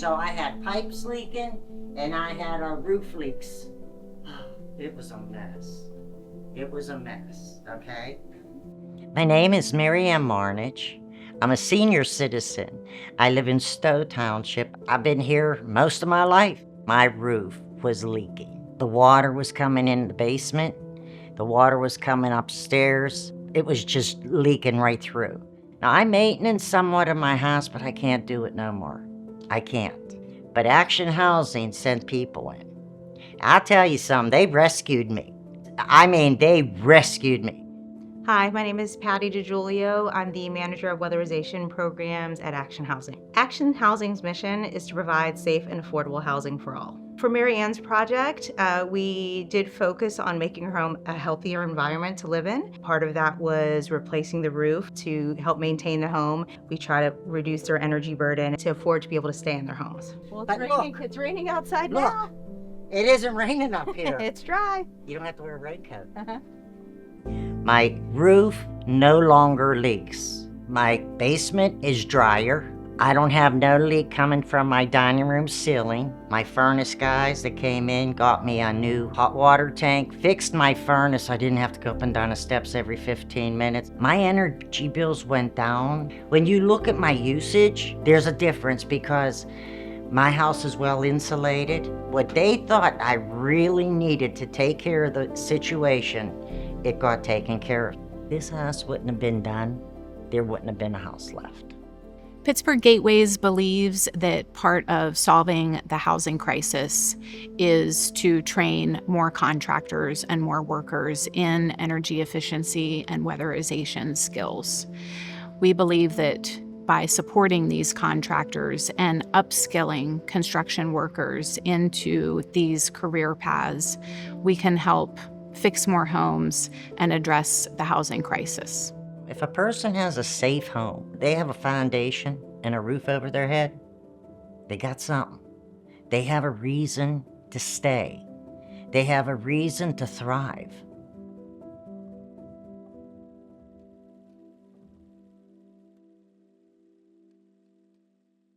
So I had pipes leaking and I had roof leaks. It was a mess. It was a mess, okay? My name is Marianne. I'm a senior citizen. I live in Stowe Township. I've been here most of my life. My roof was leaking. The water was coming in the basement. The water was coming upstairs. It was just leaking right through. Now, I maintenance somewhat of my house, but I can't do it no more. I can't. But Action Housing sent people in. I'll tell you something, they rescued me. I mean, they rescued me. Hi, my name is Patty DiGiulio. I'm the manager of Weatherization programs at Action Housing. Action Housing's mission is to provide safe and affordable housing for all. For Marianne's project, we did focus on making her home a healthier environment to live in. Part of that was replacing the roof to help maintain the home. We try to reduce their energy burden to afford to be able to stay in their homes. Well, it's raining outside now. It isn't raining up here. It's dry. You don't have to wear a raincoat. My roof no longer leaks. My basement is drier. I don't have no leak coming from my dining room ceiling. My furnace guys that came in got me a new hot water tank, fixed my furnace. I didn't have to go up and down the steps every 15 minutes. My energy bills went down. When you look at my usage, there's a difference because my house is well insulated. What they thought I really needed to take care of the situation, it got taken care of. This house wouldn't have been done, there wouldn't have been a house left. Pittsburgh Gateways believes that part of solving the housing crisis is to train more contractors and more workers in energy efficiency and weatherization skills. We believe that by supporting these contractors and upskilling construction workers into these career paths, we can help fix more homes and address the housing crisis. If a person has a safe home, they have a foundation and a roof over their head, they got something. They have a reason to stay. They have a reason to thrive.